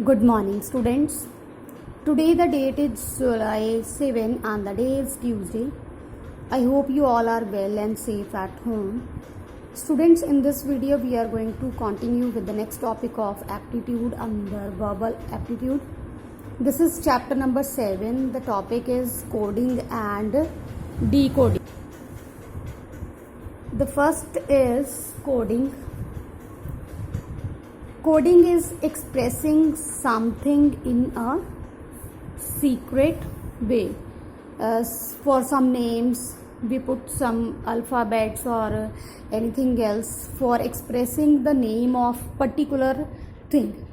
Good morning, students. Today the date is July 7 and the day is Tuesday. I hope you all are well and safe at home. Students, in this video we are going to continue with the next topic of aptitude under verbal aptitude. This is chapter number 7. The topic is coding and decoding. The first is coding. Coding is expressing something in a secret way. For some names, we put some alphabets or anything else for expressing the name of particular thing.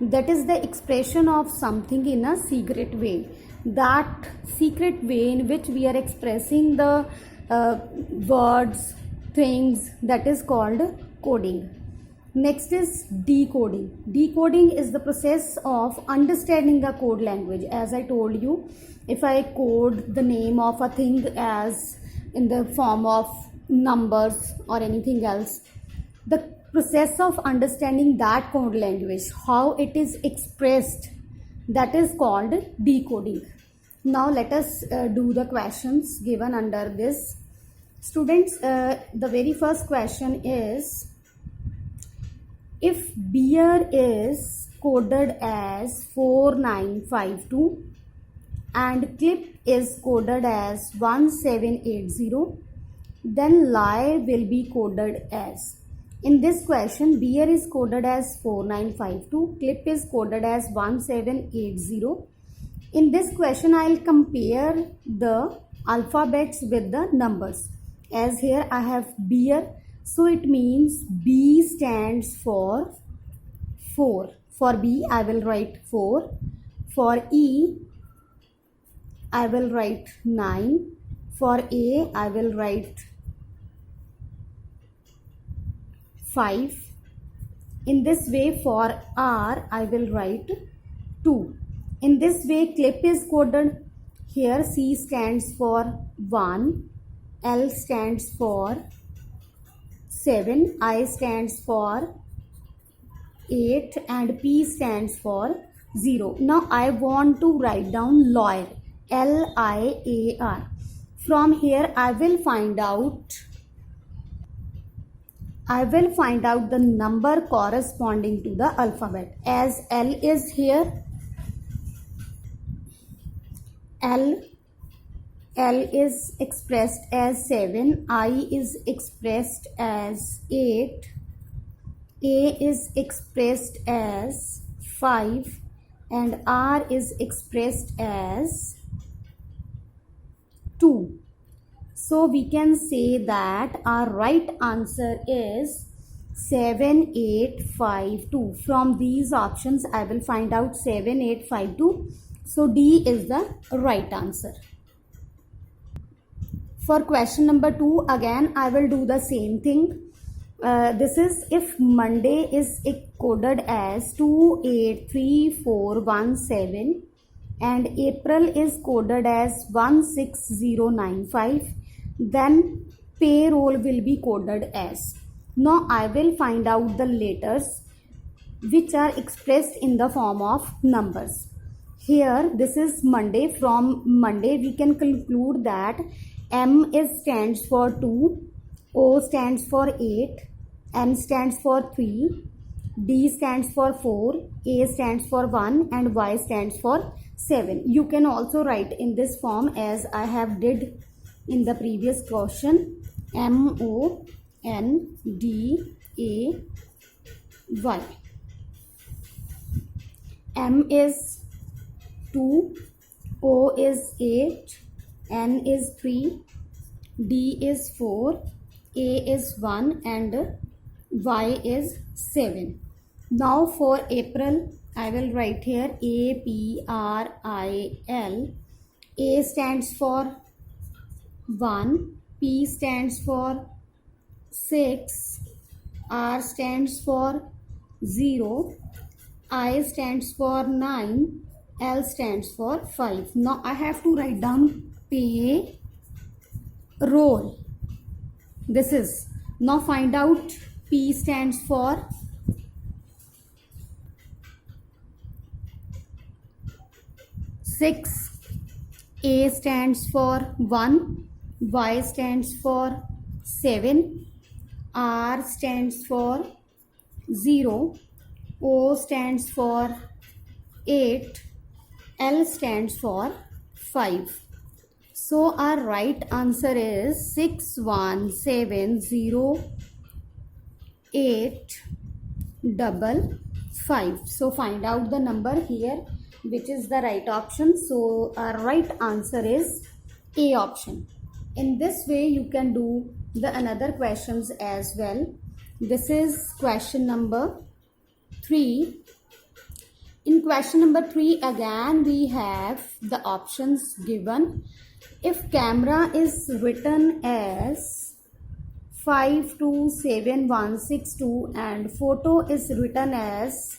That is the expression of something in a secret way. That secret way in which we are expressing the words, things, that is called coding. Next is decoding. Decoding is the process of understanding a code language. As I told you, if I code the name of a thing as in the form of numbers or anything else, the process of understanding that code language, how it is expressed, that is called decoding. Now let us do the questions given under this. Students, the very first question is, if beer is coded as 4952 and clip is coded as 1780, then lie will be coded as. In this question, beer is coded as 4952, clip is coded as 1780. In this question, I will compare the alphabets with the numbers. As here I have beer, so it means B stands for 4. For B, I will write 4. For E, I will write 9. For A, I will write 5. In this way, for R, I will write 2. In this way, clip is coded. Here C stands for 1. L stands for 7, I stands for 8 and P stands for 0. Now I want to write down lawyer, L-I-A-R. From here I will find out the number corresponding to the alphabet. As L is here, L is expressed as 7, I is expressed as 8, A is expressed as 5 and R is expressed as 2. So we can say that our right answer is 7852. From these options I will find out 7852. So D is the right answer. For question number 2, again I will do the same thing. This is if Monday is coded as 283417 and April is coded as 16095, then payroll will be coded as. Now I will find out the letters which are expressed in the form of numbers. Here this is Monday. From Monday we can conclude that M stands for 2, O stands for 8, N stands for 3, D stands for 4, A stands for 1 and Y stands for 7. You can also write in this form as I have did in the previous question, M-O-N-D-A-Y. M is 2, O is 8, N is 3, D is 4, A is 1 and Y is 7. Now for April, I will write here A-P-R-I-L. A stands for 1, P stands for 6, R stands for 0, I stands for 9, L stands for 5. Now I have to write down payroll. This is. Now find out P stands for 6. A stands for 1, Y stands for 7, R stands for 0, O stands for 8, L stands for 5. So our right answer is 6170855. So find out the number here which is the right option. So our right answer is A option. In this way you can do the another questions as well. This is question number 3. In question number 3 again we have the options given. If camera is written as 527162 and photo is written as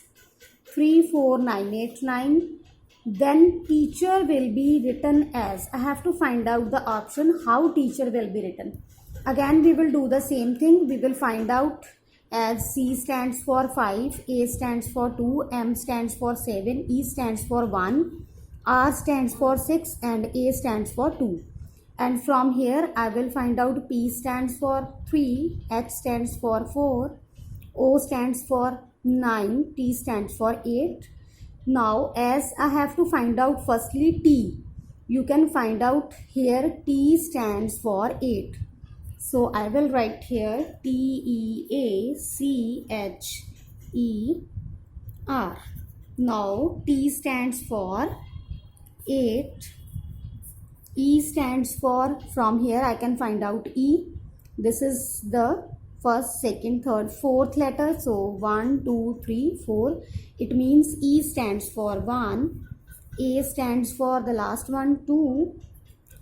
34989, then teacher will be written as, I have to find out the option how teacher will be written. Again we will do the same thing. We will find out as C stands for 5, A stands for 2, M stands for 7, E stands for 1, R stands for 6 and A stands for 2. And from here I will find out P stands for 3, H stands for 4, O stands for 9, T stands for 8. Now as I have to find out firstly T, you can find out here T stands for 8. So I will write here TEACHER. Now T stands for 8. E stands for, from here I can find out E. This is the first, second, third, fourth letter. So 1, 2, 3, 4. It means E stands for 1. A stands for the last one, 2.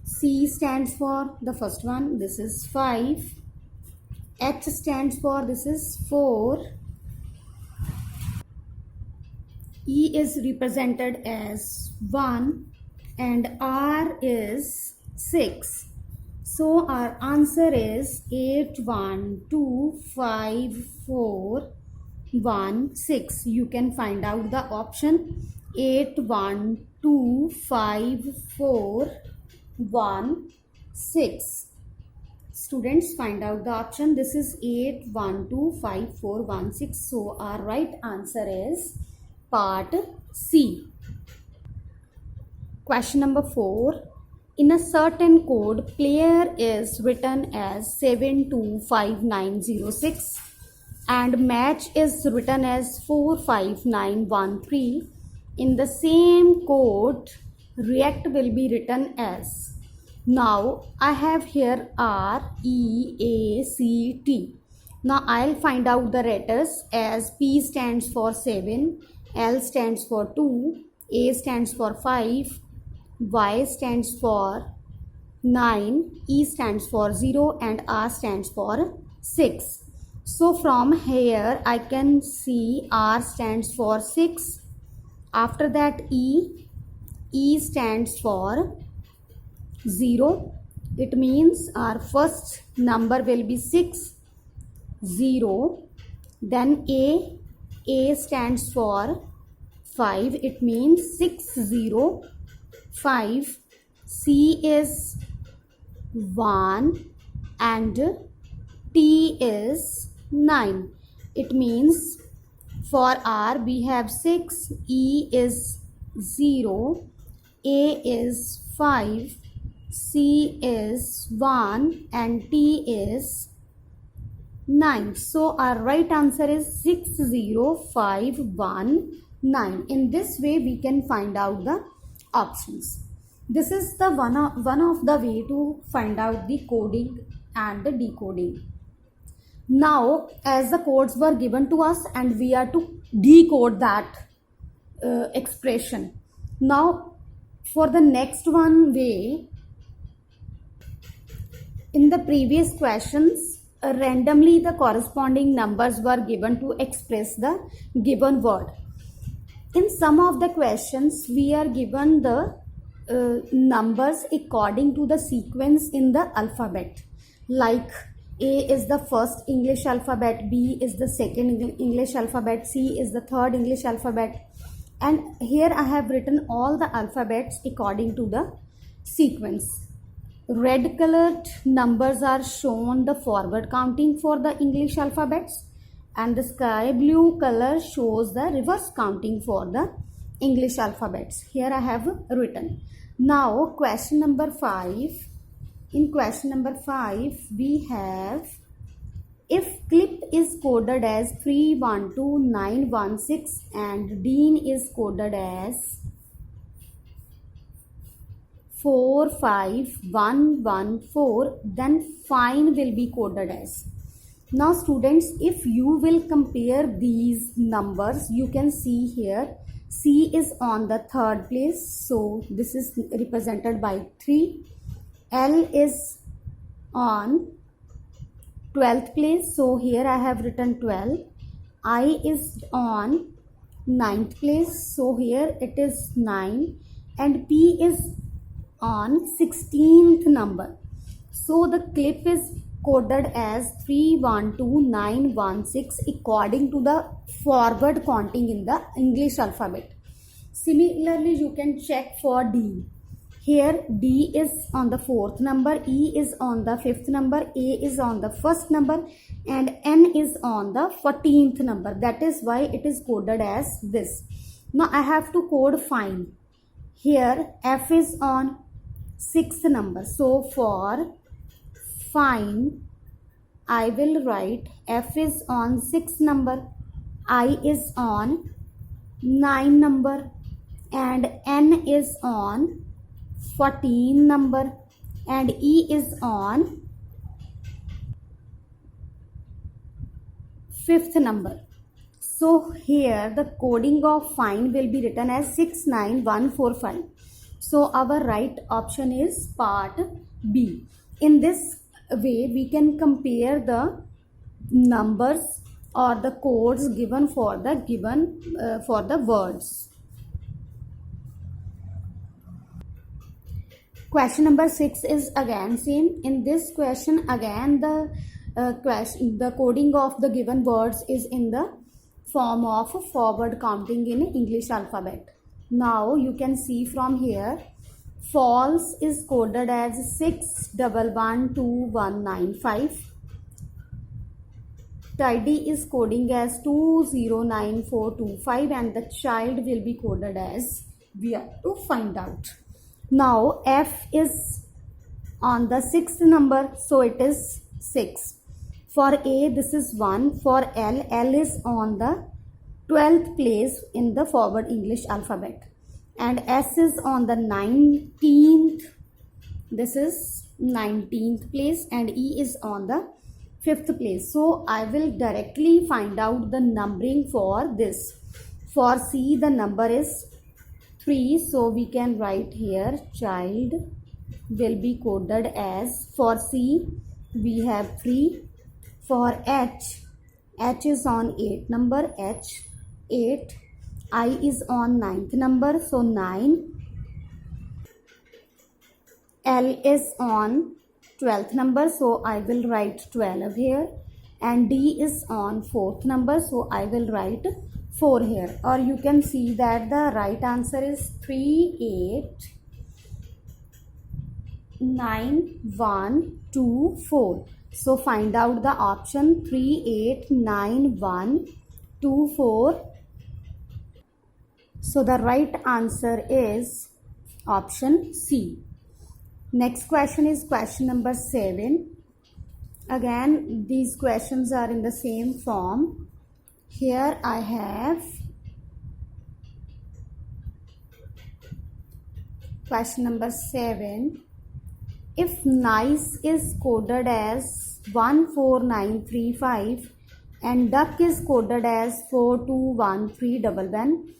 C stands for the first one, this is 5. H stands for, this is 4. E is represented as 1 and R is 6. So our answer is 812541 You can find out the option 812541 Students, find out the option. This is 812541 So our right answer is part C. Question number 4. In a certain code, player is written as 725906 and match is written as 45913. In the same code, react will be written as. Now I have here REACT. Now I'll find out the letters as P stands for 7, L stands for 2, A stands for 5, Y stands for 9, E stands for 0 and R stands for 6. So from here I can see R stands for 6. After that E stands for 0. It means our first number will be 6, 0. Then A stands for 5. It means 605. C is 1 and T is 9. It means for R we have 6, E is 0, A is 5, C is 1 and T is 9. So our right answer is 60519. In this way we can find out the options. This is the one of the way to find out the coding and the decoding. Now as the codes were given to us and we are to decode that expression. Now for the next one way, in the previous questions randomly the corresponding numbers were given to express the given word. In some of the questions we are given the numbers according to the sequence in the alphabet, like A is the first English alphabet, B is the second English alphabet, C is the third English alphabet, and here I have written all the alphabets according to the sequence. Red colored numbers are shown the forward counting for the English alphabets, and the sky blue color shows the reverse counting for the English alphabets. Here I have written. Now question number 5. In question number 5 we have, if clip is coded as 312916 and Dean is coded as 45114, then fine will be coded as. Now students, if you will compare these numbers, you can see here C is on the third place, so this is represented by 3. L is on 12th place, so here I have written 12. I is on 9th place, so here it is 9, and P is on 16th number. So the clip is coded as 312916 according to the forward counting in the English alphabet. Similarly, you can check for D. Here D is on the 4th number, E is on the 5th number, A is on the 1st number, and N is on the 14th number. That is why it is coded as this. Now I have to code fine. Here F is on 6th number. So for fine, I will write F is on 6th number, I is on 9 number, and N is on 14 number, and E is on 5th number. So here the coding of fine will be written as 69145. So our right option is part B. In this way we can compare the numbers or the codes given for the for the words. Question number 6 is again same. In this question again the coding of the given words is in the form of forward counting in English alphabet. Now you can see from here, false is coded as 6112195. Tidy is coding as 209425, and the child will be coded as, we have to find out. Now F is on the 6th number, so it is 6. For A this is 1. For L is on the 12th place in the forward English alphabet, and S is on the 19th, this is 19th place, and E is on the 5th place. So I will directly find out the numbering for this. For C the number is 3, so we can write here child will be coded as, for C we have 3. For H is on 8 number, H 8. I is on 9th number, so 9. L is on 12th number, so I will write 12 here, and D is on 4th number, so I will write 4 here. Or you can see that the right answer is 389124. So find out the option 389124. So the right answer is option C. Next question is question number 7. Again, these questions are in the same form. Here I have question number 7. If nice is coded as 14935 and duck is coded as 421311,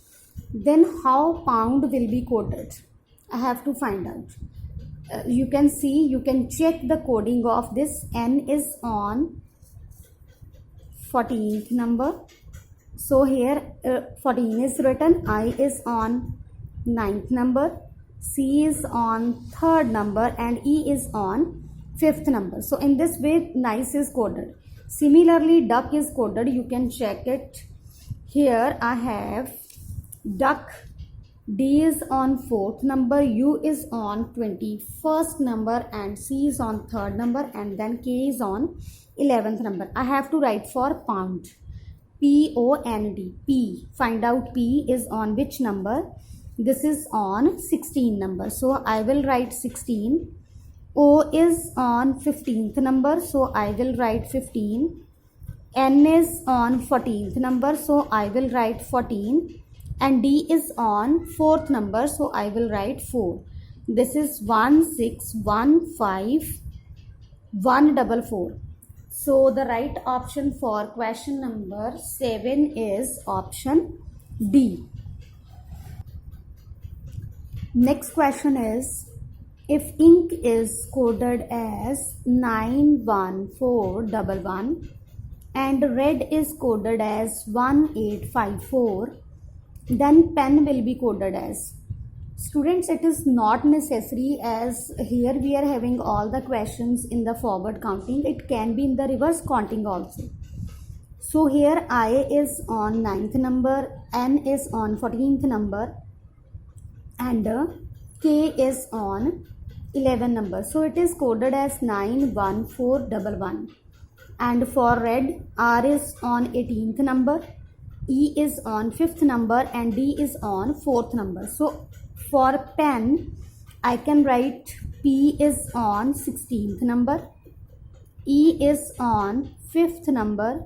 then how pound will be coded? I have to find out. You can see, you can check the coding of this. N is on 14th number, so here 14 is written. I is on 9th number, C is on 3rd number, and E is on 5th number. So in this way nice is coded. Similarly duck is coded, you can check it. Here I have duck. D is on 4th number, U is on 21st number, and C is on 3rd number, and then K is on 11th number. I have to write for pound. P-O-N-D. P. Find out P is on which number. This is on 16 number. So I will write 16. O is on 15th number. So I will write 15. N is on 14th number. So I will write 14. And D is on 4th number, so I will write 4. This is 1615144. So the right option for question number 7 is option D. Next question is, if ink is coded as 91411 and red is coded as 1854, then pen will be coded as. Students, it is not necessary, as here we are having all the questions in the forward counting. It can be in the reverse counting also. So here I is on 9th number, N is on 14th number, and K is on 11 number. So it is coded as 91411. And for red, R is on 18th number, E is on 5th number, and D is on 4th number. So for pen, I can write P is on 16th number, E is on 5th number,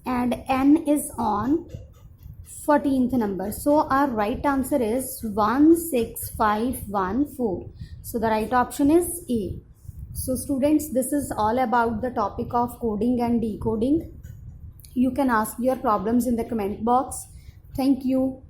and N is on 14th number. So our right answer is 16514. So the right option is A. So students, this is all about the topic of coding and decoding. You can ask your problems in the comment box. Thank you.